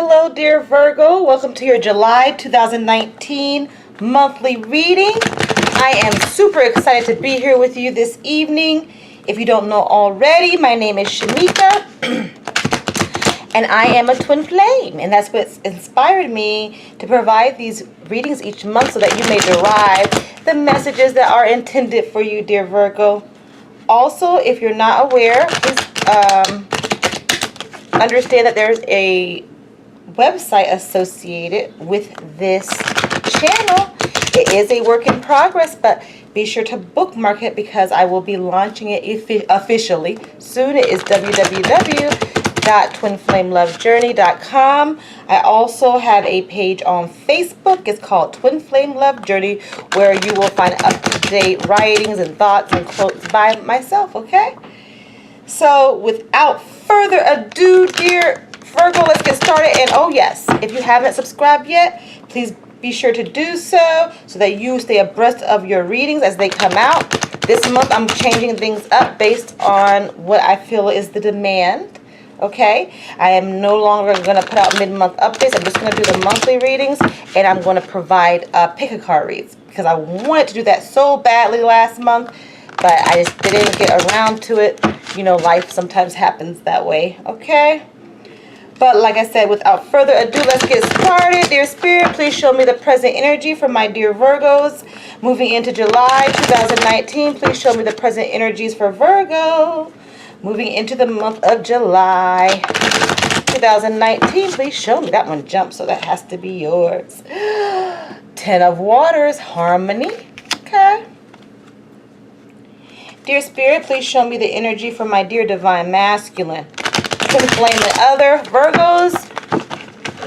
Hello, dear Virgo. Welcome to your July 2019 monthly reading. I am super excited to be here with you this evening. If you don't know already, my name is Shamika, and I am a twin flame, and that's what inspired me to provide these readings each month so that you may derive the messages that are intended for you, dear Virgo. Also, if you're not aware, please understand that there's a website associated with this channel. It is a work in progress, but be sure to bookmark it because I will be launching it officially soon. It is www.twinflamelovejourney.com. I also have a page on Facebook. It's called Twin Flame Love Journey, where you will find up-to-date writings and thoughts and quotes by myself, okay? So without further ado, dear Virgo, let's get started. And oh yes, if you haven't subscribed yet, please be sure to do so that you stay abreast of your readings as they come out. This month I'm changing things up based on what I feel is the demand. Okay, I am no longer going to put out mid-month updates. I'm just going to do the monthly readings, and I'm going to provide pick a card reads because I wanted to do that so badly last month, but I just didn't get around to it. You know, life sometimes happens that way, okay? But like I said, without further ado, let's get started. Dear Spirit, please show me the present energy for my dear Virgos. Moving into July 2019, please show me the present energies for Virgo. Moving into the month of July 2019, please show me. That one jumped, so that has to be yours. 10 of Waters, harmony. Okay. Dear Spirit, please show me the energy for my dear Divine Masculine. Twin Flame and other Virgos.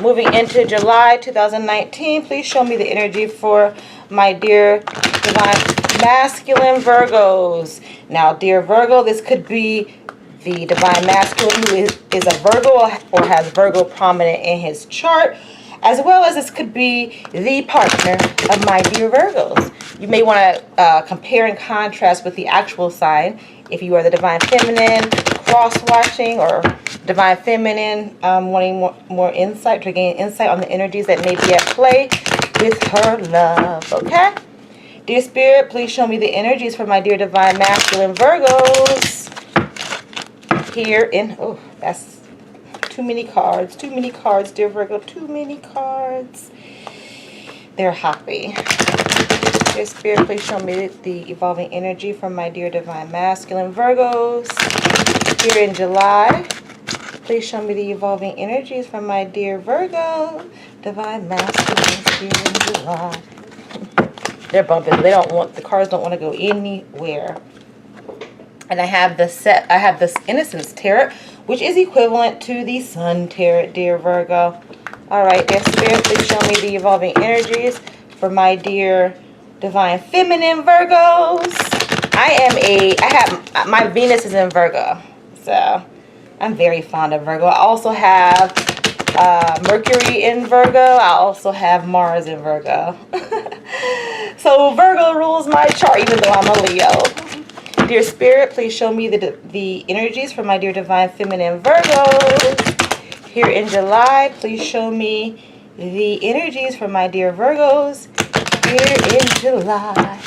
Moving into July 2019, please show me the energy for my dear Divine Masculine Virgos. Now, dear Virgo, this could be the Divine Masculine who is a Virgo or has Virgo prominent in his chart, as well as this could be the partner of my dear Virgos. You may want to compare and contrast with the actual sign. If you are the Divine Feminine, cross-watching, or Divine Feminine wanting more insight, to gain insight on the energies that may be at play with her love, okay? Dear Spirit, please show me the energies for my dear Divine Masculine Virgos. Here in, oh, that's too many cards, dear Virgo, too many cards. They're happy. Dear Spirit, please show me the evolving energy from my dear Divine Masculine Virgos. Here in July, please show me the evolving energies from my dear Virgo. Divine Masculine here in July. They're bumping. They don't want, the cards don't want to go anywhere. And I have this Innocence Tarot, which is equivalent to the Sun Tarot, dear Virgo. All right, dear Spirit, please show me the evolving energies for my dear Divine Feminine Virgos. My Venus is in Virgo, so I'm very fond of Virgo. I also have Mercury in Virgo. I also have Mars in Virgo. So Virgo rules my chart, even though I'm a Leo. Dear Spirit, please show me the energies for my dear Divine Feminine Virgos. Here in July, please show me the energies for my dear Virgos. Here in July.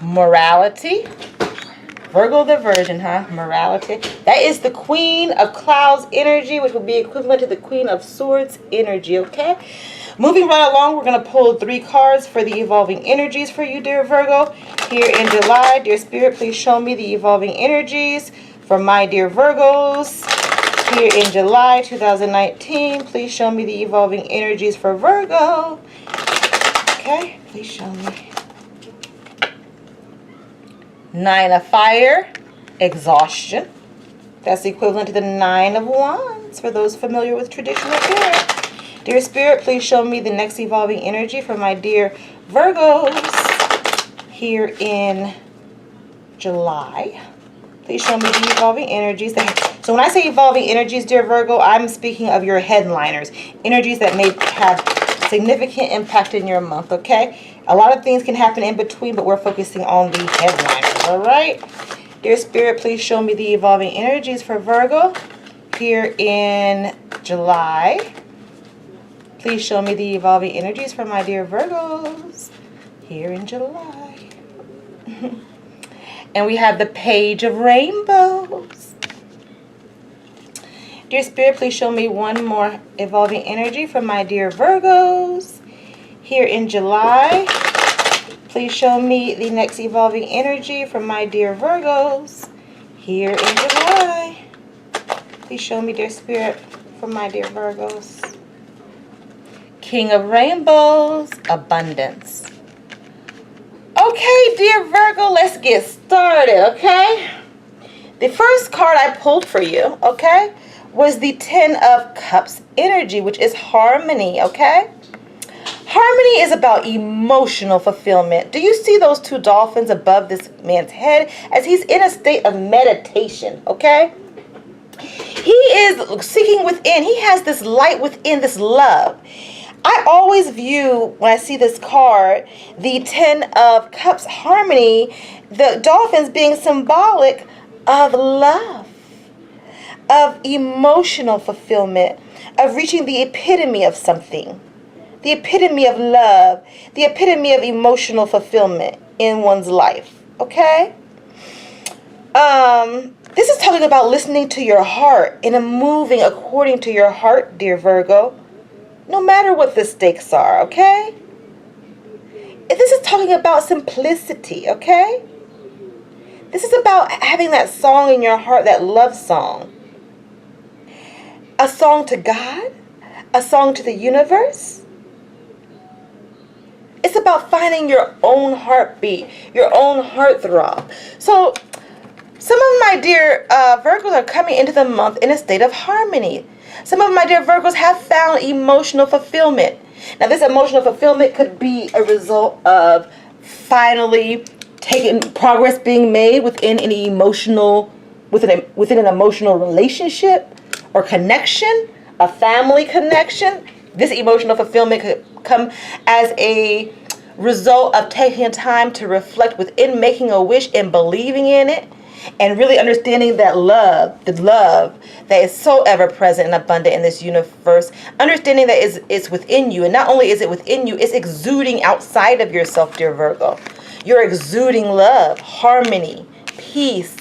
Morality. Virgo the Virgin, huh? Morality. That is the Queen of Clouds energy, which will be equivalent to the Queen of Swords energy, okay? Moving right along, we're going to pull 3 cards for the evolving energies for you, dear Virgo. Here in July, dear Spirit, please show me the evolving energies for my dear Virgos. Here in July 2019, please show me the evolving energies for Virgo. Okay, please show me. 9 of Fire, exhaustion. That's equivalent to the 9 of Wands for those familiar with traditional tarot. Dear Spirit, please show me the next evolving energy for my dear Virgos here in July. Please show me the evolving energies. So when I say evolving energies, dear Virgo, I'm speaking of your headliners, energies that may have significant impact in your month, okay? A lot of things can happen in between, but we're focusing on the headliners, all right? Dear Spirit, please show me the evolving energies for Virgo here in July. Please show me the evolving energies for my dear Virgos here in July. And we have the Page of Rainbows. Dear Spirit, please show me one more evolving energy for my dear Virgos here in July. Please show me the next evolving energy for my dear Virgos here in July. Please show me, dear Spirit, for my dear Virgos. King of Rainbows, abundance. Okay, dear Virgo, let's get started, okay? The first card I pulled for you, okay, was the Ten of Cups energy, which is harmony, okay? Harmony is about emotional fulfillment. Do you see those two dolphins above this man's head as he's in a state of meditation, okay? He is seeking within. He has this light within, this love. I always view, when I see this card, the Ten of Cups harmony, the dolphins being symbolic of love, of emotional fulfillment, of reaching the epitome of something, the epitome of love, the epitome of emotional fulfillment in one's life, okay? This is talking about listening to your heart and moving according to your heart, dear Virgo, no matter what the stakes are, okay? This is talking about simplicity, okay? This is about having that song in your heart, that love song. A song to God, a song to the universe. It's about finding your own heartbeat, your own heartthrob. So, some of my dear Virgos are coming into the month in a state of harmony. Some of my dear Virgos have found emotional fulfillment. Now, this emotional fulfillment could be a result of finally taking progress being made within an emotional, within an emotional relationship or connection, a family connection. This emotional fulfillment could come as a result of taking time to reflect within, making a wish and believing in it, and really understanding that love, the love that is so ever present and abundant in this universe, understanding that it's within you. And not only is it within you, it's exuding outside of yourself, dear Virgo. You're exuding love, harmony, peace,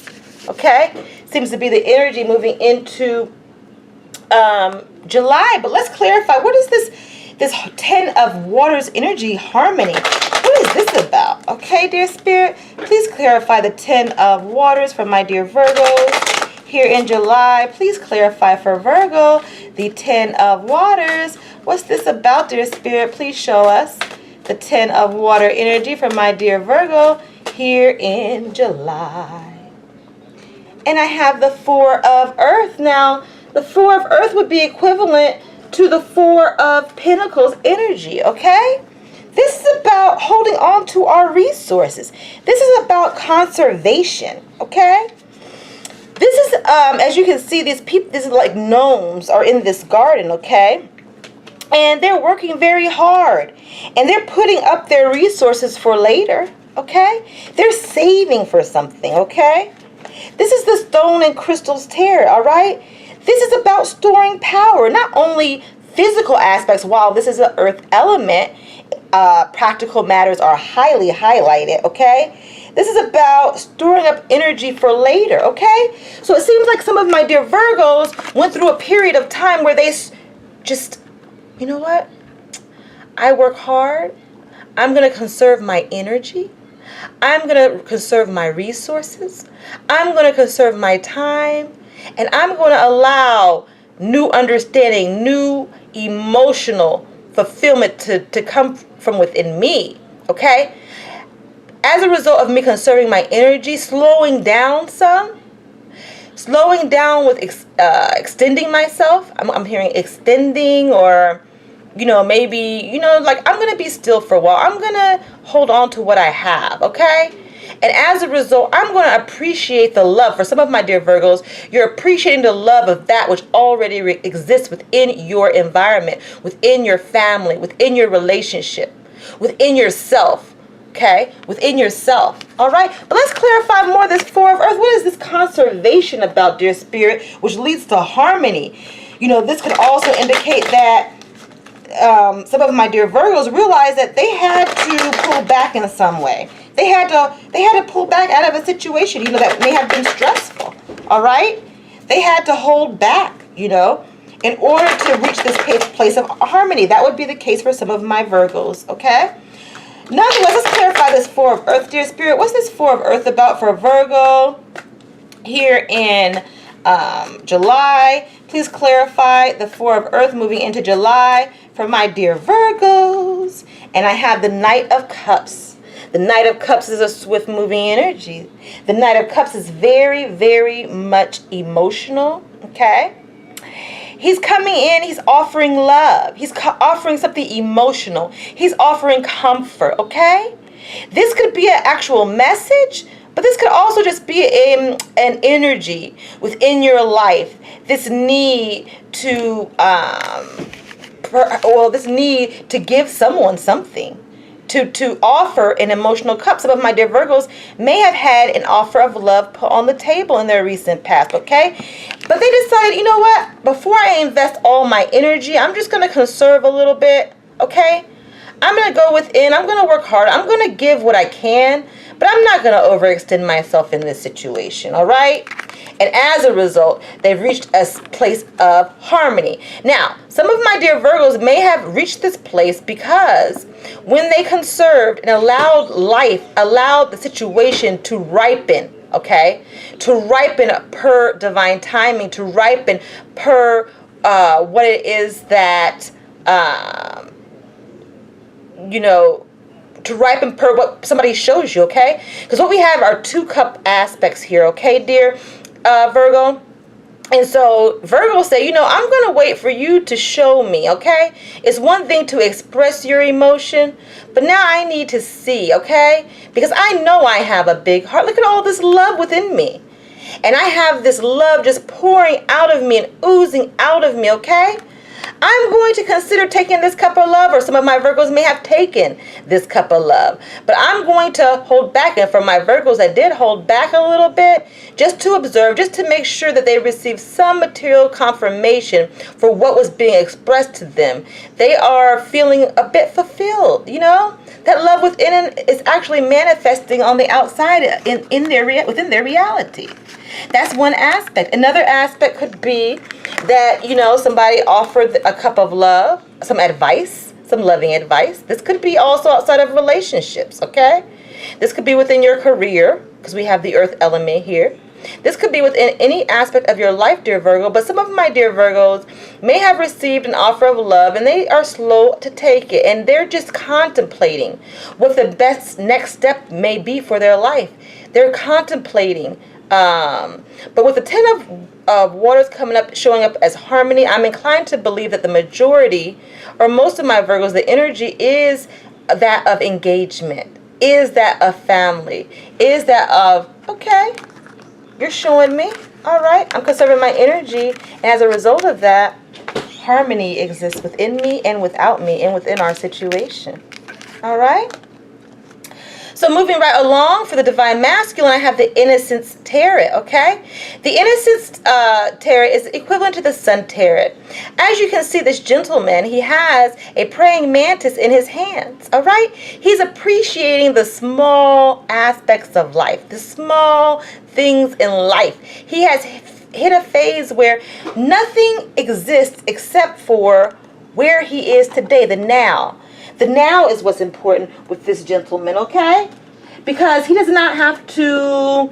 okay? Seems to be the energy moving into July. But let's clarify, what is this Ten of Waters energy, harmony? What is this about? Okay, dear Spirit, please clarify the Ten of Waters for my dear Virgos here in July. Please clarify for Virgo the Ten of Waters. What's this about, dear Spirit? Please show us the Ten of Water energy for my dear Virgo here in July. And I have the Four of Earth. Now, the Four of Earth would be equivalent to the Four of Pentacles energy, okay? This is about holding on to our resources. This is about conservation, okay? This is, as you can see, these people, this is like gnomes are in this garden, okay? And they're working very hard. And they're putting up their resources for later, okay? They're saving for something, okay? This is the Stone and Crystals Tarot, all right? This is about storing power, not only physical aspects. While this is an earth element, practical matters are highly highlighted, okay? This is about storing up energy for later, okay? So it seems like some of my dear Virgos went through a period of time where they just, you know what? I work hard. I'm going to conserve my energy. I'm going to conserve my resources. I'm going to conserve my time. And I'm going to allow new understanding, new emotional fulfillment to come from within me, okay? As a result of me conserving my energy, slowing down some, slowing down with extending myself. I'm hearing extending, or, you know, maybe, you know, like I'm going to be still for a while. I'm going to hold on to what I have, okay? And as a result, I'm going to appreciate the love. For some of my dear Virgos, you're appreciating the love of that which already exists within your environment, within your family, within your relationship, within yourself, okay? Within yourself, all right? But let's clarify more this Four of Earth. What is this conservation about, dear Spirit, which leads to harmony. You know, this could also indicate that some of my dear Virgos realized that they had to pull back in some way. They had to pull back out of a situation, you know, that may have been stressful. All right? They had to hold back, you know, in order to reach this place of harmony. That would be the case for some of my Virgos, okay? Nonetheless, let's clarify this Four of Earth, dear Spirit. What's this Four of Earth about for Virgo here in July? Please clarify the Four of Earth moving into July for my dear Virgos. And I have the Knight of Cups. The Knight of Cups is a swift moving energy. The Knight of Cups is very, very much emotional, okay? He's coming in, he's offering love. He's offering something emotional. He's offering comfort, okay? This could be an actual message, but this could also just be an energy within your life. This need to, this need to give someone something. To offer an emotional cup. Some of my dear Virgos may have had an offer of love put on the table in their recent past, okay? But they decided, you know what? Before I invest all my energy, I'm just going to conserve a little bit, okay? I'm going to go within. I'm going to work hard. I'm going to give what I can, but I'm not going to overextend myself in this situation, all right? And as a result, they've reached a place of harmony. Now, some of my dear Virgos may have reached this place because when they conserved and allowed the situation to ripen, okay? To ripen per divine timing, to ripen per what it is that, you know, to ripen per what somebody shows you, okay? Because what we have are two cup aspects here, okay, dear Virgo? And so Virgo say, you know, I'm going to wait for you to show me, okay? It's one thing to express your emotion, but now I need to see, okay? Because I know I have a big heart. Look at all this love within me. And I have this love just pouring out of me and oozing out of me, okay? I'm going to consider taking this cup of love, or some of my Virgos may have taken this cup of love. But I'm going to hold back, and for my Virgos that did hold back a little bit, just to observe, just to make sure that they received some material confirmation for what was being expressed to them. They are feeling a bit fulfilled, you know? That love within is actually manifesting on the outside within their reality. That's one aspect. Another aspect could be that, you know, somebody offered a cup of love, some advice, some loving advice. This could be also outside of relationships, okay? This could be within your career, because we have the earth element here. This could be within any aspect of your life, dear Virgo, but some of my dear Virgos may have received an offer of love and they are slow to take it, and they're just contemplating what the best next step may be for their life. They're contemplating. But with the Ten of Waters coming up, showing up as harmony, I'm inclined to believe that the majority, or most of my Virgos, the energy is that of engagement, is that of family, is that of, okay, you're showing me, all right, I'm conserving my energy, and as a result of that, harmony exists within me and without me and within our situation, all right? So moving right along, for the Divine Masculine, I have the Innocence Tarot, okay? The Innocence Tarot is equivalent to the Sun Tarot. As you can see, this gentleman, he has a praying mantis in his hands, all right? He's appreciating the small aspects of life, the small things in life. He has hit a phase where nothing exists except for where he is today, the now. The now is what's important with this gentleman, okay? Because he does not have to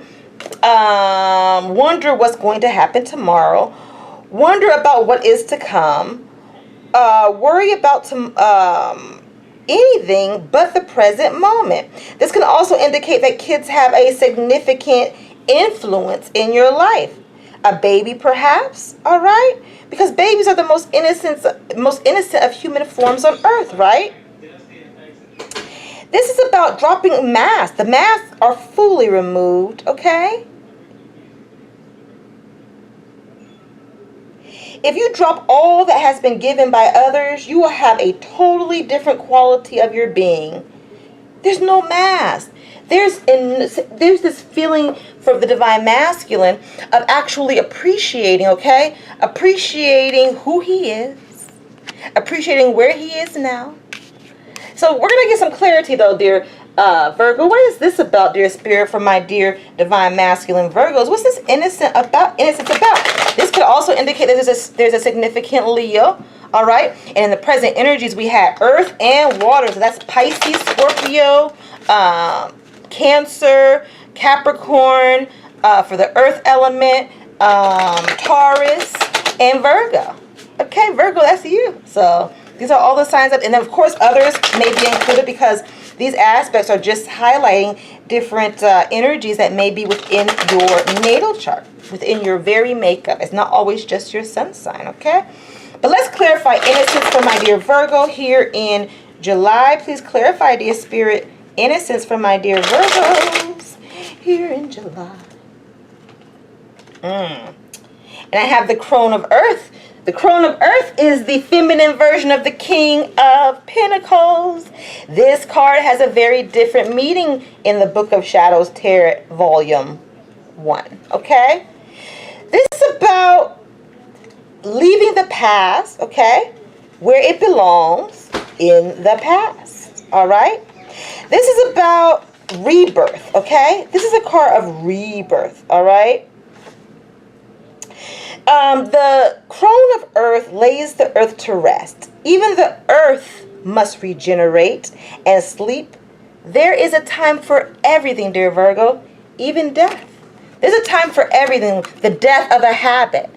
wonder what's going to happen tomorrow, wonder about what is to come, worry about anything but the present moment. This can also indicate that kids have a significant influence in your life. A baby, perhaps, all right? Because babies are the most innocent of human forms on earth, right? This is about dropping masks. The masks are fully removed, okay? If you drop all that has been given by others, you will have a totally different quality of your being. There's no mask. There's this feeling for the divine masculine of actually appreciating, okay? Appreciating who he is. Appreciating where he is now. So we're going to get some clarity, though, dear Virgo. What is this about, dear Spirit, for my dear divine masculine Virgos? What's this innocence about? This could also indicate that there's a significant Leo. All right. And in the present energies, we had Earth and Water. So that's Pisces, Scorpio, Cancer, Capricorn, for the Earth element, Taurus, and Virgo. Okay, Virgo, that's you. So these are all the signs of, and then of course others may be included because these aspects are just highlighting different energies that may be within your natal chart, within your very makeup. It's not always just your sun sign, okay? But let's clarify innocence for my dear Virgo here in July. Please clarify, dear Spirit, innocence for my dear Virgos here in July. And I have the Crone of Earth. The Crone of Earth is the feminine version of the King of Pentacles. This card has a very different meaning in the Book of Shadows Tarot Volume 1. Okay? This is about leaving the past, okay, where it belongs in the past. All right? This is about rebirth, okay? This is a card of rebirth, all right? The Crone of Earth lays the earth to rest. Even the earth must regenerate and sleep. There is a time for everything, dear Virgo, even death. There's a time for everything. The death of a habit,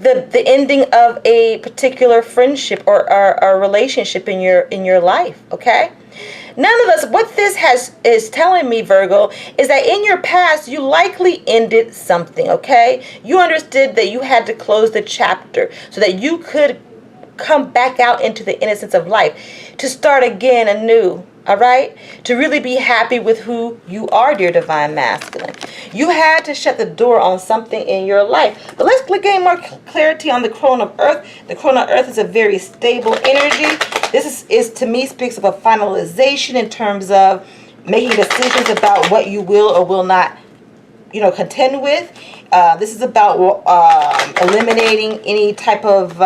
the ending of a particular friendship or a relationship in your life, okay? Nonetheless, what this is telling me, Virgo, is that in your past, you likely ended something, okay? You understood that you had to close the chapter so that you could come back out into the innocence of life, to start again anew, all right? To really be happy with who you are, dear divine masculine. You had to shut the door on something in your life. But let's gain more clarity on the Crone of Earth. The Crone of Earth is a very stable energy. This is to me, speaks of a finalization in terms of making decisions about what you will or will not, contend with. This is about eliminating any type of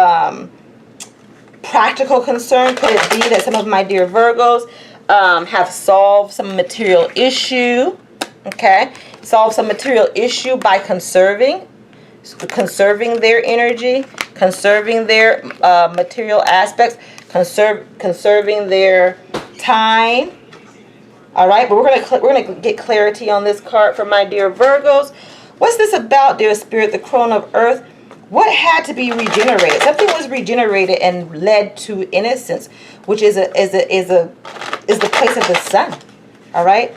practical concern. Could it be that some of my dear Virgos have solved some material issue? Okay, solve some material issue by conserving their energy, conserving their material aspects, conserving their time. All right, but we're gonna get clarity on this card for my dear Virgos. What's this about, dear Spirit? The Crone of Earth. What had to be regenerated? Something was regenerated and led to innocence, which is the place of the sun. All right,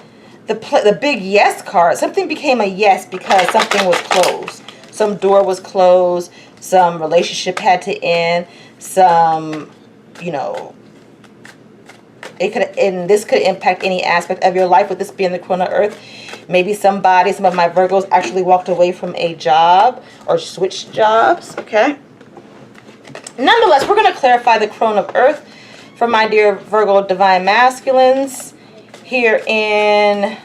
the big yes card. Something became a yes because something was closed. Some door was closed. Some relationship had to end. Some, this could impact any aspect of your life, with this being the Crone of Earth. Maybe some of my Virgos actually walked away from a job or switched jobs, okay? Nonetheless, we're going to clarify the Crone of Earth for my dear Virgo divine masculines here in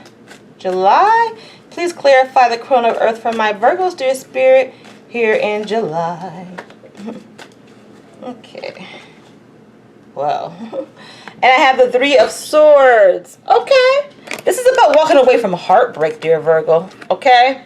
July. Please clarify the Crone of Earth for my Virgos, dear Spirit, here in July. Okay. Well, and I have the Three of Swords. Okay. This is about walking away from heartbreak, dear Virgo. Okay.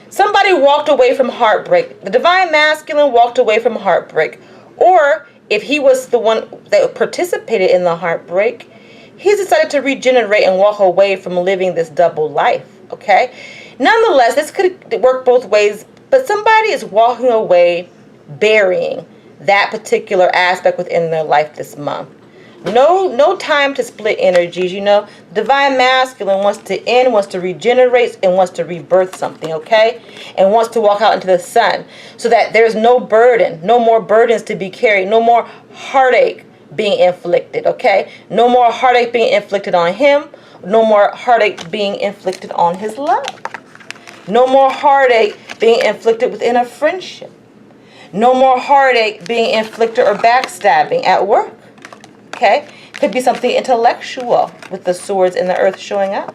Somebody walked away from heartbreak. The divine masculine walked away from heartbreak. Or if he was the one that participated in the heartbreak, he's decided to regenerate and walk away from living this double life. Okay. Nonetheless, this could work both ways, but somebody is walking away burying that particular aspect within their life this month. No time to split energies, Divine masculine wants to end, wants to regenerate, and wants to rebirth something, okay? And wants to walk out into the sun so that there's no burden, no more burdens to be carried, no more heartache being inflicted, okay? No more heartache being inflicted on him, no more heartache being inflicted on his love. No more heartache being inflicted within a friendship. No more heartache being inflicted or backstabbing at work. Okay? Could be something intellectual with the swords and the earth showing up.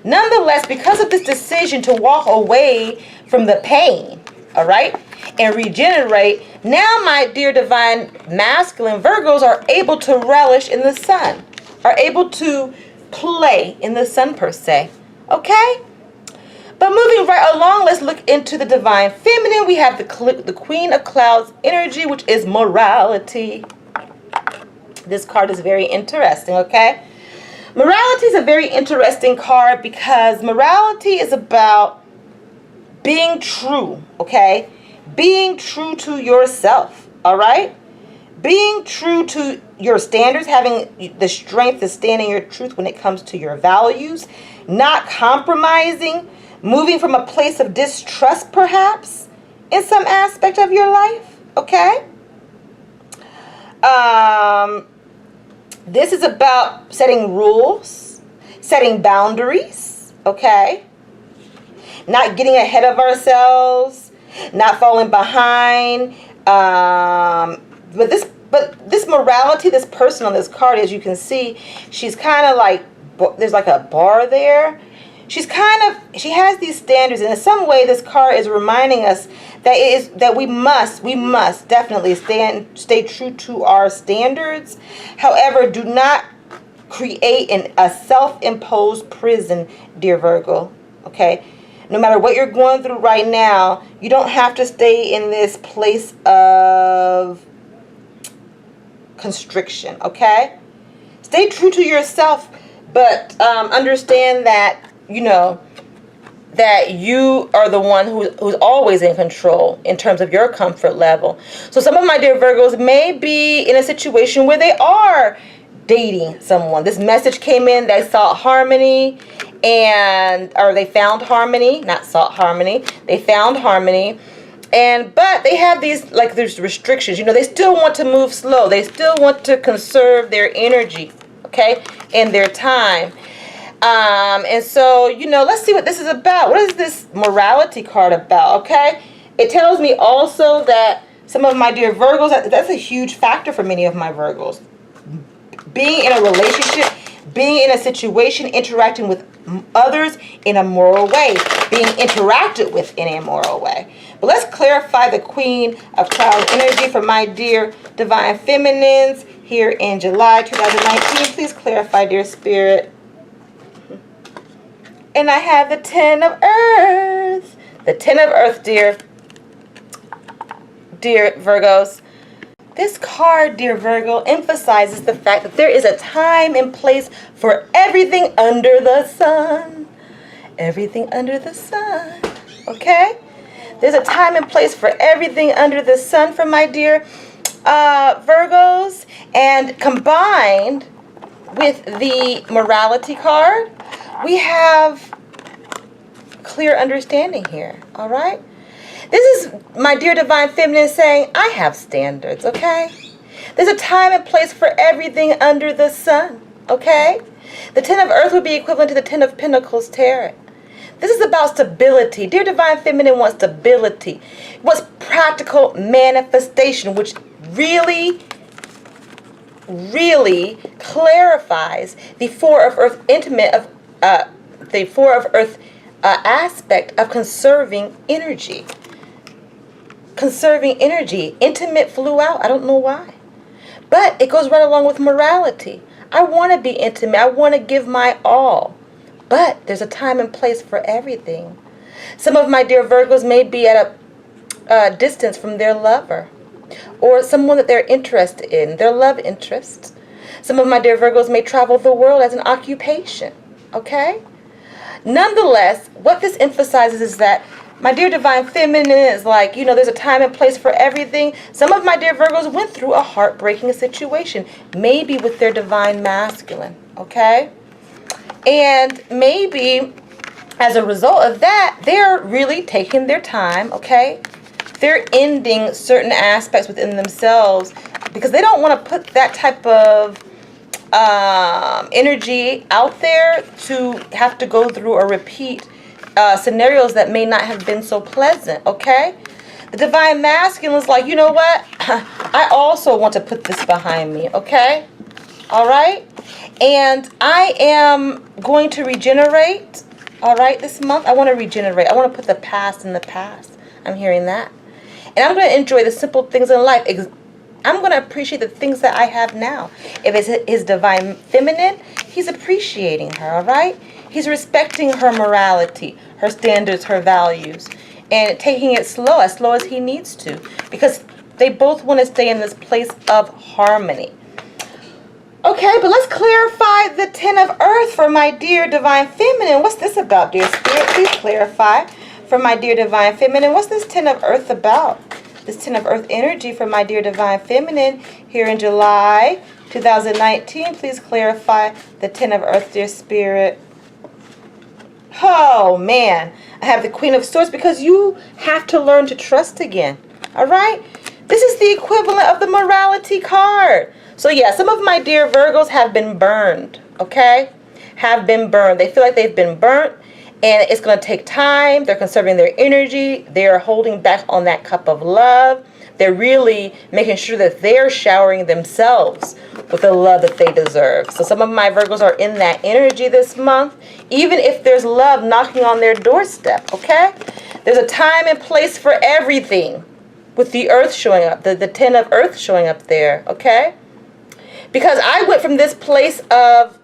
Nonetheless, because of this decision to walk away from the pain, all right, and regenerate, now my dear divine masculine Virgos are able to relish in the sun, are able to play in the sun per se, okay? But moving right along, let's look into the divine feminine. We have the Queen of Clouds energy, which is morality. This card is very interesting, okay? Morality is a very interesting card because morality is about being true, okay? Being true to yourself, all right? Being true to your standards, having the strength to stand in your truth when it comes to your values, not compromising, moving from a place of distrust perhaps in some aspect of your life, okay? This is about setting rules, setting boundaries, okay? Not getting ahead of ourselves, not falling behind. But this morality, this person on this card, as you can see, she's kind of like, there's like a bar there. She has these standards, and in some way this card is reminding us that we must definitely stay true to our standards. However, do not create a self-imposed prison, dear Virgo, okay? No matter what you're going through right now, you don't have to stay in this place of constriction, okay? Stay true to yourself, but understand that, you know, that you are the one who's always in control in terms of your comfort level. So some of my dear Virgos may be in a situation where they are dating someone. This message came in, they sought harmony, or they found harmony, not sought harmony, they found harmony. But they have there's restrictions. You know, they still want to move slow. They still want to conserve their energy, okay, and their time. And so, you know, let's see what this is about. What is this morality card about, okay? It tells me also that some of my dear Virgos, that's a huge factor for many of my Virgos. Being in a relationship, being in a situation, interacting with others in a moral way, being interacted with in a moral way. But let's clarify the Queen of Cloud energy for my dear divine feminines here in July 2019. Please clarify, dear Spirit. And I have the Ten of Earth. The Ten of Earth, dear Virgos. This card, dear Virgo, emphasizes the fact that there is a time and place for everything under the sun. Everything under the sun. Okay? There's a time and place for everything under the sun for my dear Virgos. And combined with the morality card, we have clear understanding here, all right? This is my dear divine feminine saying, I have standards, okay? There's a time and place for everything under the sun, okay? The Ten of Earth would be equivalent to the Ten of Pentacles tarot. This is about stability. Dear divine feminine wants stability. Wants practical manifestation, which really clarifies the Four of Earth the Four of Earth aspect of conserving energy. Conserving energy. Intimate flew out. I don't know why. But it goes right along with morality. I want to be intimate. I want to give my all. But there's a time and place for everything. Some of my dear Virgos may be at a distance from their lover, or someone that they're interested in, their love interest. Some of my dear Virgos may travel the world as an occupation, okay? Nonetheless, what this emphasizes is that my dear divine feminine is like, you know, there's a time and place for everything. Some of my dear Virgos went through a heartbreaking situation, maybe with their divine masculine, okay? And maybe as a result of that, they're really taking their time, okay? They're ending certain aspects within themselves because they don't want to put that type of energy out there to have to go through or repeat scenarios that may not have been so pleasant, okay? The divine masculine is like, you know what? I also want to put this behind me, okay? all right? And I am going to regenerate, all right, this month. I want to regenerate. I want to put the past in the past. I'm hearing that. And I'm going to enjoy the simple things in life. I'm going to appreciate the things that I have now. If it's his divine feminine, he's appreciating her, all right? He's respecting her morality, her standards, her values, and taking it slow as he needs to, because they both want to stay in this place of harmony. Okay, but let's clarify the 10 of Earth for my dear Divine Feminine. What's this about, dear Spirit? Please clarify for my dear Divine Feminine. What's this 10 of Earth about? This 10 of Earth energy for my dear Divine Feminine here in July 2019. Please clarify the 10 of Earth, dear Spirit. Oh, man. I have the Queen of Swords because you have to learn to trust again. All right? This is the equivalent of the morality card. So yeah, some of my dear Virgos have been burned, okay? Have been burned. They feel like they've been burnt, and it's going to take time. They're conserving their energy. They're holding back on that cup of love. They're really making sure that they're showering themselves with the love that they deserve. So some of my Virgos are in that energy this month, even if there's love knocking on their doorstep, okay? There's a time and place for everything with the Earth showing up, the 10 of Earth showing up there, okay? Because I went from this place of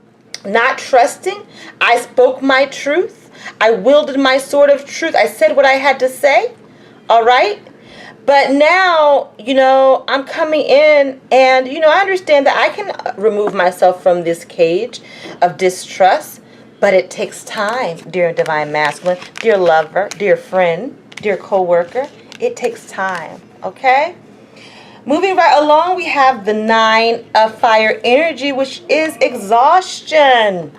not trusting. I spoke my truth. I wielded my sword of truth. I said what I had to say. All right? But now, I'm coming in and, I understand that I can remove myself from this cage of distrust. But it takes time, dear Divine Masculine, dear lover, dear friend, dear co-worker. It takes time. Okay? Moving right along, we have the 9 of Fire energy, which is exhaustion.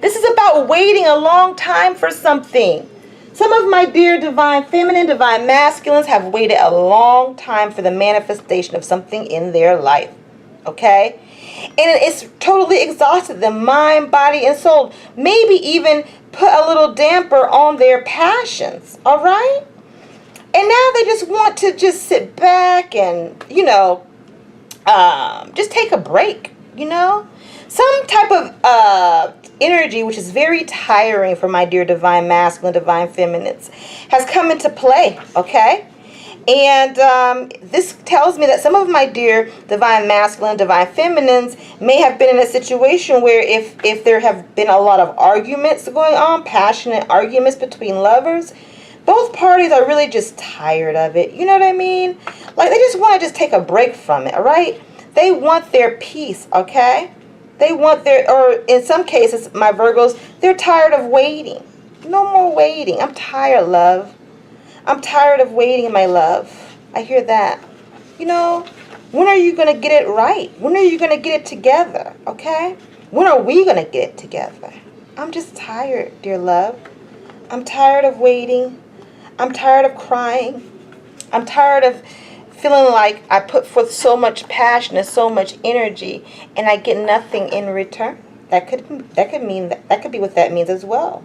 This is about waiting a long time for something. Some of my dear Divine Feminine, Divine Masculines have waited a long time for the manifestation of something in their life. Okay? And it's totally exhausted them, mind, body, and soul. Maybe even put a little damper on their passions. All right? And now they just want to just sit back and, just take a break, Some type of energy, which is very tiring for my dear Divine Masculine, Divine Feminines, has come into play, okay? And this tells me that some of my dear Divine Masculine, Divine Feminines may have been in a situation where if there have been a lot of arguments going on, passionate arguments between lovers, both parties are really just tired of it. You know what I mean? Like, they just want to just take a break from it, all right? They want their peace, okay? They want or in some cases, my Virgos, they're tired of waiting. No more waiting. I'm tired, love. I'm tired of waiting, my love. I hear that. When are you going to get it right? When are you going to get it together, okay? When are we going to get it together? I'm just tired, dear love. I'm tired of waiting. I'm tired of crying. I'm tired of feeling like I put forth so much passion and so much energy and I get nothing in return. That could be what that means as well.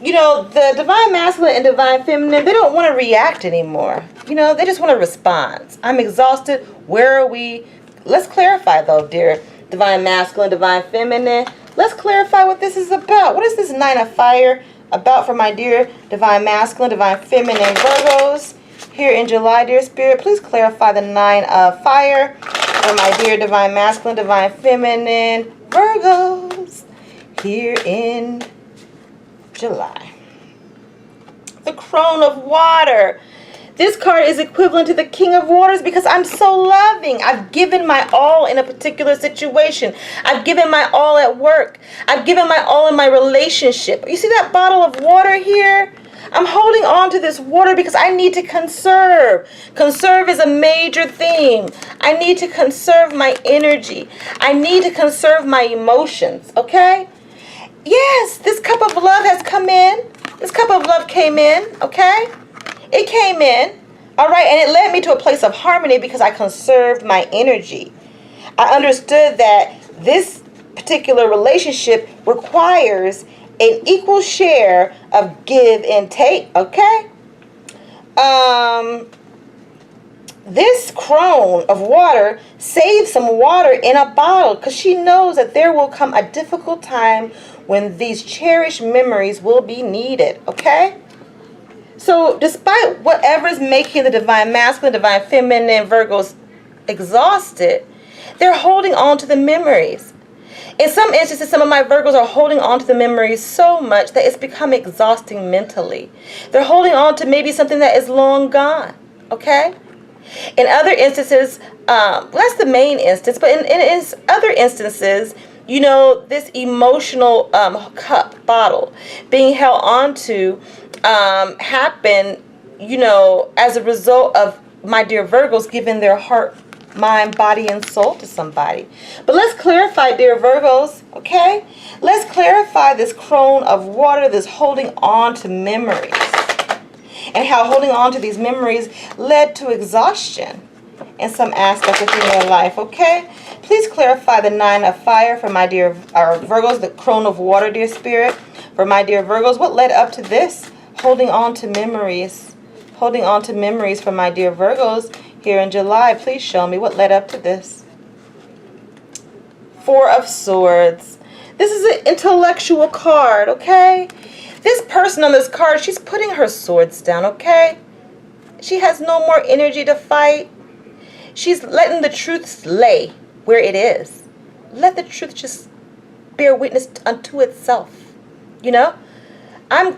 The Divine Masculine and Divine Feminine, they don't want to react anymore. They just want to respond. I'm exhausted. Where are we? Let's clarify though, dear Divine Masculine, Divine Feminine. Let's clarify what this is about. What is this 9 of Fire about for my dear Divine Masculine, Divine Feminine Virgos here in July, dear Spirit? Please clarify the 9 of Fire for my dear Divine Masculine, Divine Feminine Virgos here in July. The Crone of Water. This card is equivalent to the King of Waters because I'm so loving. I've given my all in a particular situation. I've given my all at work. I've given my all in my relationship. You see that bottle of water here? I'm holding on to this water because I need to conserve. Conserve is a major theme. I need to conserve my energy. I need to conserve my emotions, okay? Yes, this cup of love has come in. This cup of love came in, okay? It came in, all right, and it led me to a place of harmony because I conserved my energy. I understood that this particular relationship requires an equal share of give and take, okay? this crone of water saves some water in a bottle because she knows that there will come a difficult time when these cherished memories will be needed, okay? So despite whatever is making the divine masculine, divine feminine, Virgos exhausted, they're holding on to the memories. In some instances, some of my Virgos are holding on to the memories so much that it's become exhausting mentally. They're holding on to maybe something that is long gone, okay? In other instances, that's the main instance, but in other instances, you know, this emotional cup, bottle, being held on to happen, you know, as a result of my dear Virgos giving their heart, mind, body, and soul to somebody. But let's clarify, dear Virgos, okay? Let's clarify this crone of water, this holding on to memories, and how holding on to these memories led to exhaustion in some aspect within your life, okay? Please clarify the 9 of fire for my dear Virgos, the crone of water, dear Spirit, for my dear Virgos. What led up to this? Holding on to memories. Holding on to memories for my dear Virgos here in July. Please show me what led up to this. 4 of Swords. This is an intellectual card, okay? This person on this card, she's putting her swords down, okay? She has no more energy to fight. She's letting the truth lay where it is. Let the truth just bear witness unto itself, you know? I'm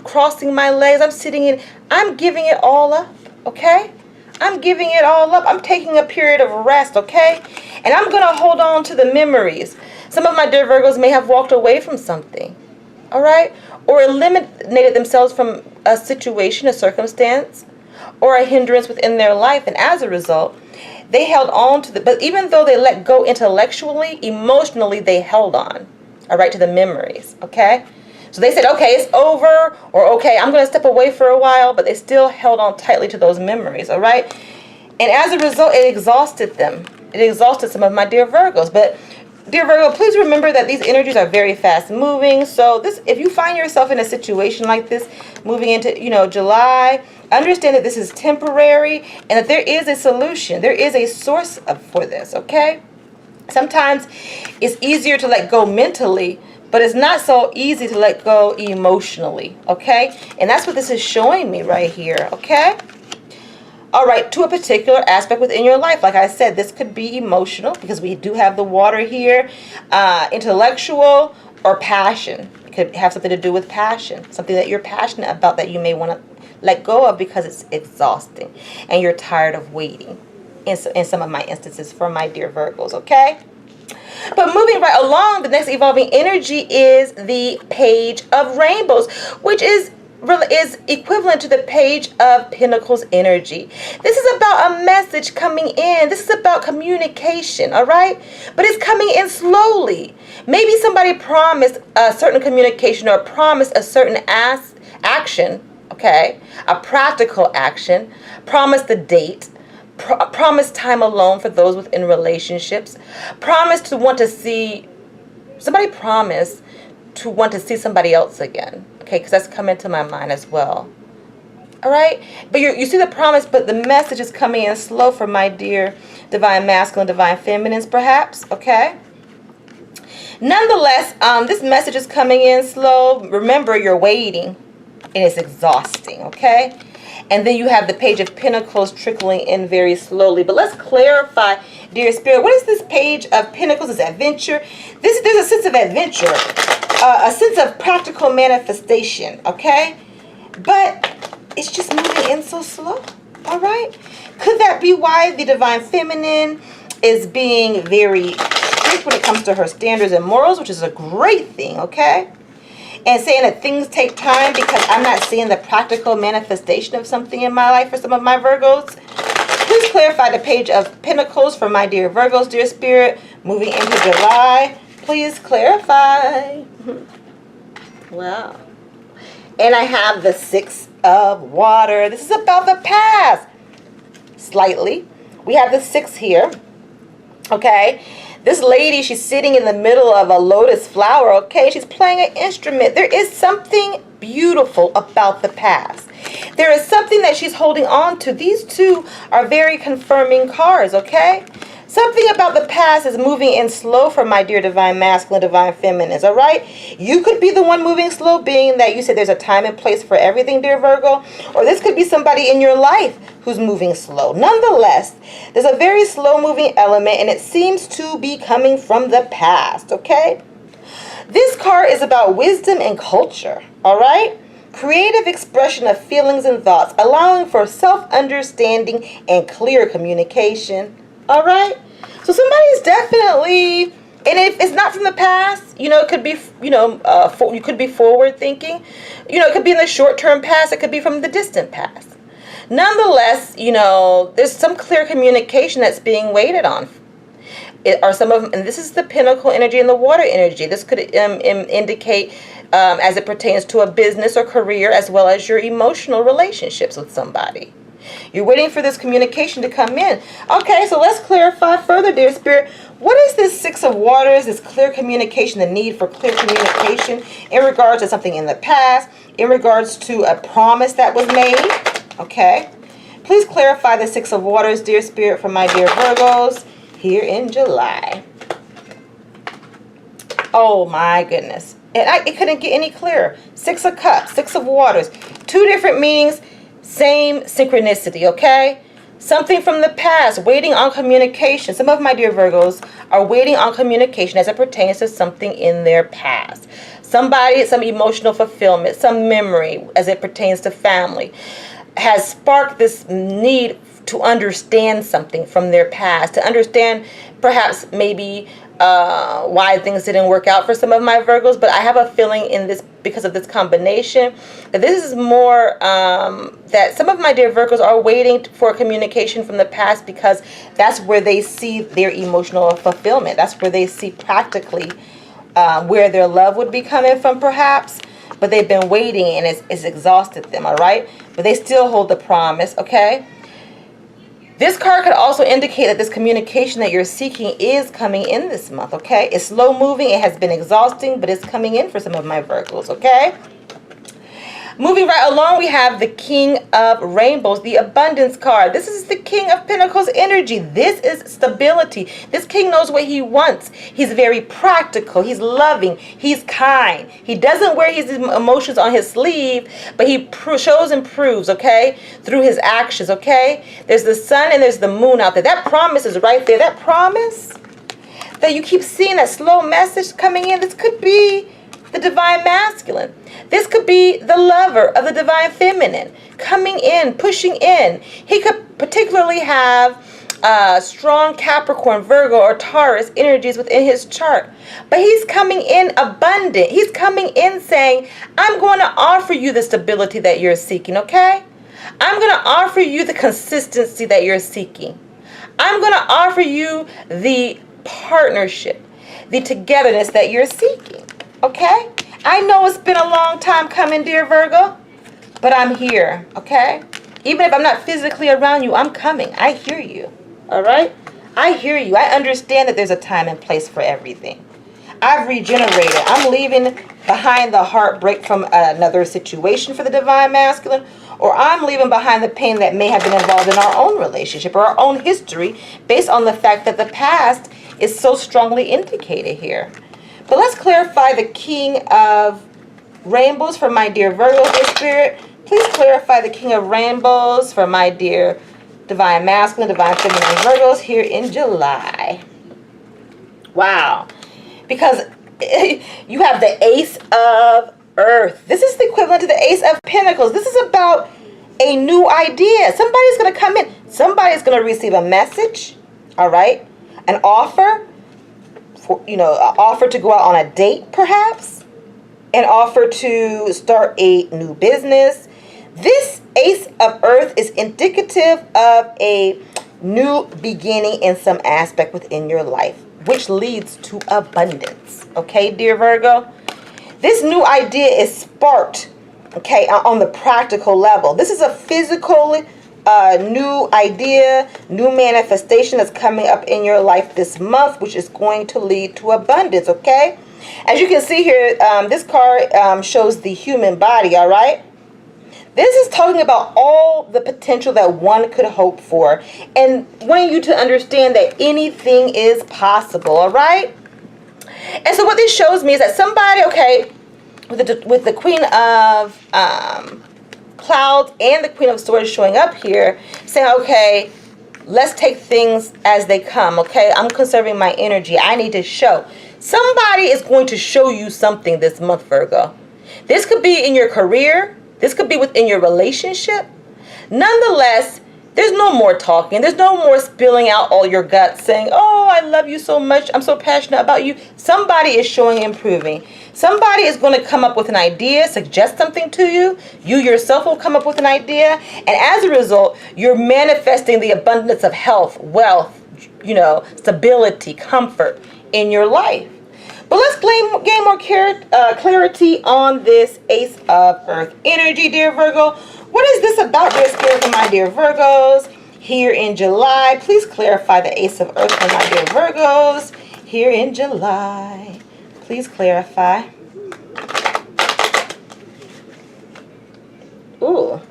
crossing my legs. I'm sitting in. I'm giving it all up, okay? I'm giving it all up. I'm taking a period of rest, okay? And I'm going to hold on to the memories. Some of my dear Virgos may have walked away from something, all right? Or eliminated themselves from a situation, a circumstance, or a hindrance within their life. And as a result, they held on to but even though they let go intellectually, emotionally, they held on, all right, to the memories, okay? So they said, okay, it's over, or okay, I'm going to step away for a while, but they still held on tightly to those memories, all right? And as a result, it exhausted them. It exhausted some of my dear Virgos. But dear Virgo, please remember that these energies are very fast moving. So this, if you find yourself in a situation like this, moving into, you know, July, understand that this is temporary and that there is a solution. There is a source for this, okay? Sometimes it's easier to let go mentally, but it's not so easy to let go emotionally, okay? And that's what this is showing me right here, okay? All right, to a particular aspect within your life. Like I said, this could be emotional because we do have the water here, intellectual, or passion. It could have something to do with passion, something that you're passionate about that you may want to let go of because it's exhausting and you're tired of waiting in some of my instances for my dear Virgos, okay? But moving right along, the next evolving energy is the Page of Rainbows, which is equivalent to the Page of Pentacles energy. This is about a message coming in. This is about communication, all right? But it's coming in slowly. Maybe somebody promised a certain communication or promised a certain action, okay? A practical action, promised the date, promise time alone for those within relationships, promise to want to see, somebody promised to want to see somebody else again, okay, because that's come into my mind as well, all right? But you see the promise, but the message is coming in slow for my dear divine masculine, divine feminines perhaps, okay? Nonetheless, this message is coming in slow. Remember, you're waiting, and it's exhausting, okay? And then you have the Page of Pentacles trickling in very slowly. But let's clarify, dear Spirit, what is this Page of Pentacles? This adventure. There's a sense of adventure, a sense of practical manifestation, okay? But it's just moving in so slow, all right? Could that be why the divine feminine is being very strict when it comes to her standards and morals, which is a great thing, okay? And saying that things take time because I'm not seeing the practical manifestation of something in my life for some of my Virgos. Please clarify the Page of Pentacles for my dear Virgos, dear Spirit, moving into July. Please clarify. Wow. And I have the 6 of Water. This is about the past. Slightly. We have the 6 here. Okay. This lady, she's sitting in the middle of a lotus flower, okay? She's playing an instrument. There is something beautiful about the past. There is something that she's holding on to. These two are very confirming cards, okay? Something about the past is moving in slow for my dear divine masculine, divine feminines, all right? You could be the one moving slow, being that you said there's a time and place for everything, dear Virgo. Or this could be somebody in your life who's moving slow. Nonetheless, there's a very slow-moving element, and it seems to be coming from the past, okay? This card is about wisdom and culture, all right? Creative expression of feelings and thoughts, allowing for self-understanding and clear communication. All right, so somebody's definitely, and if it's not from the past, you know, it could be, you know, you could be forward thinking, you know, it could be in the short-term past, it could be from the distant past. Nonetheless, you know, there's some clear communication that's being waited on. It are some of them, and this is the Pentacle energy and the Water energy. This could indicate as it pertains to a business or career, as well as your emotional relationships with somebody. You're waiting for this communication to come in. Okay, so let's clarify further, dear Spirit. What is this Six of Waters, this clear communication, the need for clear communication in regards to something in the past, in regards to a promise that was made? Okay. Please clarify the Six of Waters, dear Spirit, for my dear Virgos here in July. Oh, my goodness. It couldn't get any clearer. Six of Cups, Six of Waters. Two different meanings. Same synchronicity, okay? Something from the past, waiting on communication. Some of my dear Virgos are waiting on communication as it pertains to something in their past. Somebody, some emotional fulfillment, some memory as it pertains to family has sparked this need to understand something from their past, to understand perhaps maybe why things didn't work out for some of my Virgos. But I have a feeling in this, because of this combination, that this is more that some of my dear Virgos are waiting for communication from the past, because that's where they see their emotional fulfillment. That's where they see practically where their love would be coming from, perhaps. But they've been waiting, and it's exhausted them, all right? But they still hold the promise, okay? This card could also indicate that this communication that you're seeking is coming in this month, okay? It's slow moving, it has been exhausting, but it's coming in for some of my Virgos, okay? Moving right along, we have the King of Rainbows, the Abundance card. This is the King of Pentacles energy. This is stability. This king knows what he wants. He's very practical. He's loving. He's kind. He doesn't wear his emotions on his sleeve, but he shows and proves, okay, through his actions, okay? There's the sun and there's the moon out there. That promise is right there. That promise that you keep seeing, that slow message coming in, this could be the divine masculine. This could be the lover of the divine feminine coming in, pushing in. He could particularly have strong Capricorn, Virgo, or Taurus energies within his chart. But he's coming in abundant. He's coming in saying, I'm going to offer you the stability that you're seeking, okay? I'm going to offer you the consistency that you're seeking. I'm going to offer you the partnership, the togetherness that you're seeking. Okay? I know it's been a long time coming, dear Virgo, but I'm here, okay? Even if I'm not physically around you, I'm coming. I hear you, all right? I hear you. I understand that there's a time and place for everything. I've regenerated. I'm leaving behind the heartbreak from another situation for the divine masculine, or I'm leaving behind the pain that may have been involved in our own relationship or our own history, based on the fact that the past is so strongly indicated here. But let's clarify the King of Rainbows for my dear Virgo, dear Spirit. Please clarify the King of Rainbows for my dear divine masculine, divine feminine Virgos here in July. Wow. Because you have the Ace of Earth. This is the equivalent to the Ace of Pentacles. This is about a new idea. Somebody's going to come in. Somebody's going to receive a message, all right? An offer. An offer to go out on a date, perhaps. An offer to start a new business. This Ace of Earth is indicative of a new beginning in some aspect within your life, which leads to abundance. Okay, dear Virgo? This new idea is sparked, okay, on the practical level. This is a physical new idea, new manifestation that's coming up in your life this month, which is going to lead to abundance, okay? As you can see here, this card shows the human body, all right? This is talking about all the potential that one could hope for and wanting you to understand that anything is possible, all right? And so what this shows me is that somebody, okay, with the Queen of Clouds and the Queen of Swords showing up here, saying, okay, let's take things as they come, okay? I'm conserving my energy. I need to show. Somebody is going to show you something this month, Virgo. This could be in your career. This could be within your relationship. Nonetheless, there's no more talking. There's no more spilling out all your guts saying, oh, I love you so much. I'm so passionate about you. Somebody is showing improving. Somebody is going to come up with an idea, suggest something to you. You yourself will come up with an idea. And as a result, you're manifesting the abundance of health, wealth, stability, comfort in your life. But let's gain more clarity on this Ace of Earth energy, dear Virgo. What is this about, dear Spirit, for my dear Virgos here in July? Please clarify the Ace of Earth for my dear Virgos here in July. Please clarify. Ooh.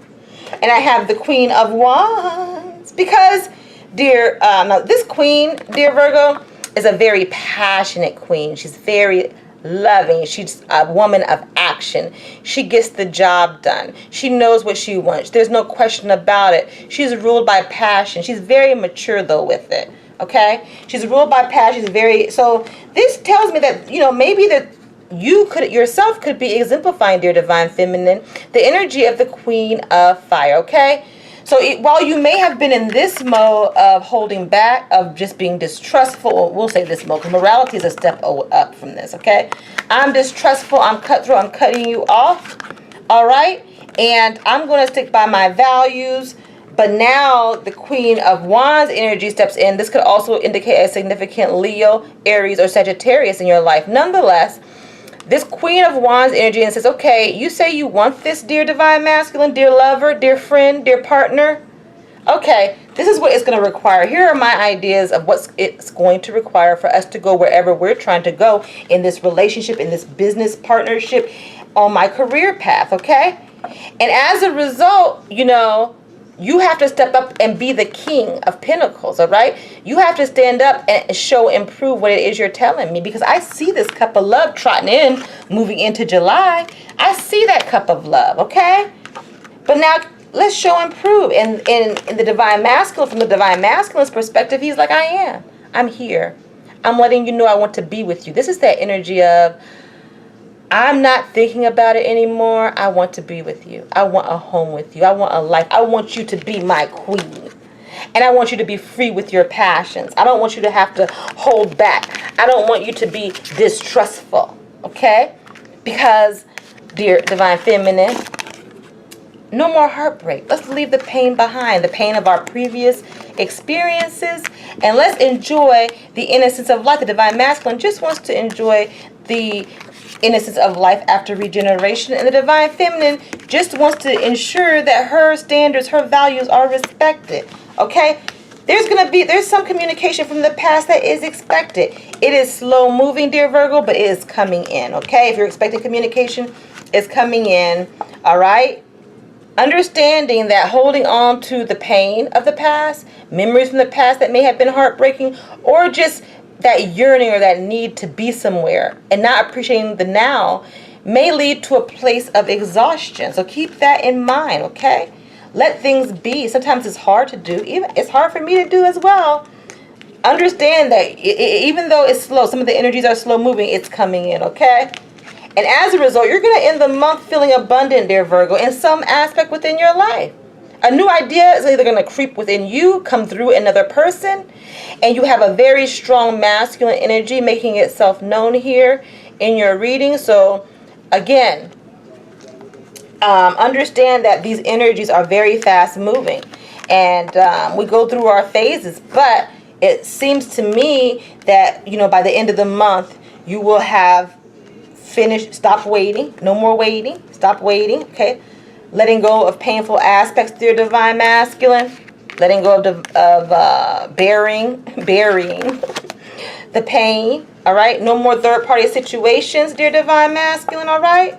And I have the Queen of Wands. Because, dear, now this Queen, dear Virgo, is a very passionate queen. She's very loving. She's a woman of action. She gets the job done. She knows what she wants. There's no question about it. She's ruled by passion. She's very mature though with it. Okay? She's ruled by passion. So this tells me that, maybe that you yourself could be exemplifying, dear Divine Feminine, the energy of the Queen of Fire. Okay? So while you may have been in this mode of holding back, of just being distrustful, we'll say this mode, because morality is a step up from this, okay? I'm distrustful, I'm cutthroat, I'm cutting you off, all right? And I'm going to stick by my values. But now the Queen of Wands energy steps in. This could also indicate a significant Leo, Aries, or Sagittarius in your life. Nonetheless, this Queen of Wands energy and says, okay, you say you want this, dear Divine Masculine, dear lover, dear friend, dear partner. Okay, this is what it's going to require. Here are my ideas of what it's going to require for us to go wherever we're trying to go in this relationship, in this business partnership, on my career path, okay? And as a result, you have to step up and be the King of Pentacles, all right? You have to stand up and show and prove what it is you're telling me, because I see this cup of love trotting in, moving into July. I see that cup of love, okay? But now let's show and prove. In the Divine Masculine, from the Divine Masculine's perspective, he's like, I am. I'm here. I'm letting you know I want to be with you. This is that energy of, I'm not thinking about it anymore. I want to be with you. I want a home with you. I want a life. I want you to be my queen. And I want you to be free with your passions. I don't want you to have to hold back. I don't want you to be distrustful. Okay? Because, dear Divine Feminine, no more heartbreak. Let's leave the pain behind. The pain of our previous experiences. And let's enjoy the innocence of life. The Divine Masculine just wants to enjoy the innocence of life after regeneration, and the Divine Feminine just wants to ensure that her standards, her values are respected. Okay, there's some communication from the past that is expected. It is slow moving, dear Virgo, but it is coming in. Okay, if you're expecting communication, it's coming in. All right, understanding that holding on to the pain of the past, memories from the past that may have been heartbreaking, or just that yearning or that need to be somewhere and not appreciating the now may lead to a place of exhaustion. So keep that in mind, okay? Let things be. Sometimes it's hard to do. It's hard for me to do as well. Understand that even though it's slow, some of the energies are slow moving, it's coming in, okay? And as a result, you're going to end the month feeling abundant, dear Virgo, in some aspect within your life. A new idea is either going to creep within you, come through another person, and you have a very strong masculine energy making itself known here in your reading. So, again, understand that these energies are very fast moving, and we go through our phases, but it seems to me that, by the end of the month, you will have finished. Stop waiting. No more waiting. Stop waiting, okay? Letting go of painful aspects, dear Divine Masculine. Letting go of burying the pain. All right. No more third-party situations, dear Divine Masculine. All right.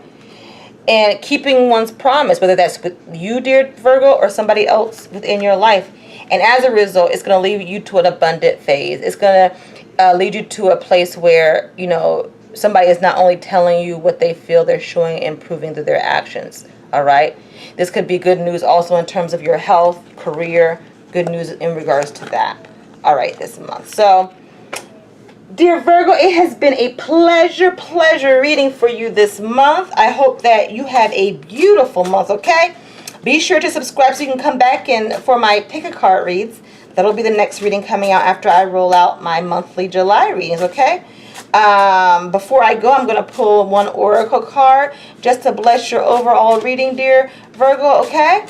and keeping one's promise, whether that's with you, dear Virgo, or somebody else within your life. And as a result, it's going to lead you to an abundant phase. It's going to lead you to a place where, you know, somebody is not only telling you what they feel, they're showing and proving through their actions. All right. This could be good news also in terms of your health, career, good news in regards to that. All right, this month. So, dear Virgo, it has been a pleasure reading for you this month. I hope that you have a beautiful month, okay? Be sure to subscribe so you can come back in for my pick a card reads. That'll be the next reading coming out after I roll out my monthly July readings, okay? Before I go, I'm going to pull one oracle card just to bless your overall reading, dear Virgo, okay?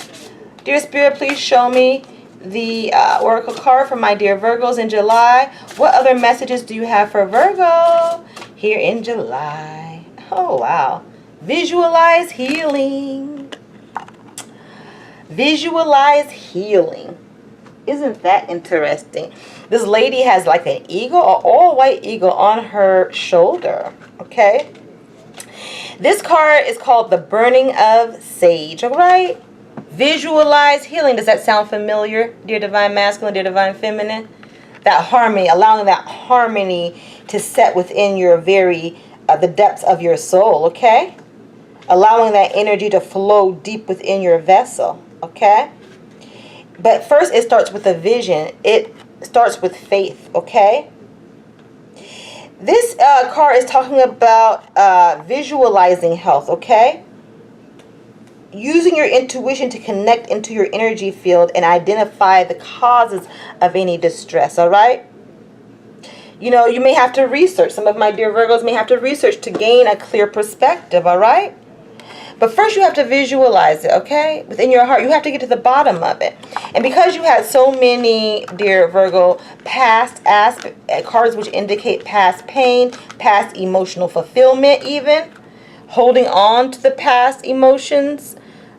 Dear Spirit, please show me the oracle card for my dear Virgos in July. What other messages do you have for Virgo here in July? Oh, wow. Visualize healing. Visualize healing. Isn't that interesting? This lady has like an eagle, an all-white eagle on her shoulder, okay? This card is called the Burning of Sage, all right? Visualize healing. Does that sound familiar, dear Divine Masculine, dear Divine Feminine? That harmony, allowing that harmony to set within your very, the depths of your soul, okay? Allowing that energy to flow deep within your vessel, okay? But first, it starts with a vision. It starts with faith, okay? This card is talking about visualizing health, okay? Using your intuition to connect into your energy field and identify the causes of any distress, all right? You know, you may have to research. Some of my dear Virgos may have to research to gain a clear perspective, all right? But first you have to visualize it, okay? Within your heart, you have to get to the bottom of it. And because you had so many, dear Virgo, past cards which indicate past pain, past emotional fulfillment even, holding on to the past emotions,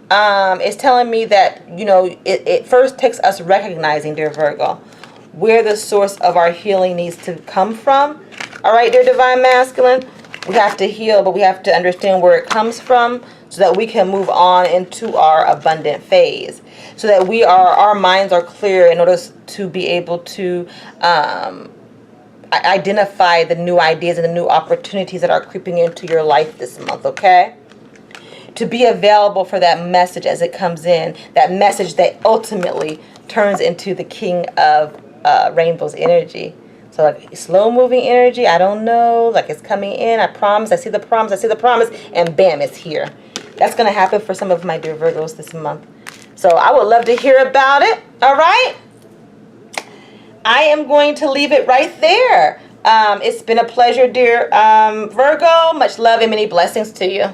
it's telling me that, you know, it first takes us recognizing, dear Virgo, where the source of our healing needs to come from. All right, dear Divine Masculine, we have to heal, but we have to understand where it comes from so that we can move on into our abundant phase, so that our minds are clear in order to be able to identify the new ideas and the new opportunities that are creeping into your life this month, okay? To be available for that message as it comes in, that message that ultimately turns into the king of rainbow's energy. So like slow moving energy, I don't know, like it's coming in, I promise, I see the promise, I see the promise, and bam, it's here. That's going to happen for some of my dear Virgos this month. So I would love to hear about it, all right? I am going to leave it right there. It's been a pleasure, dear Virgo. Much love and many blessings to you.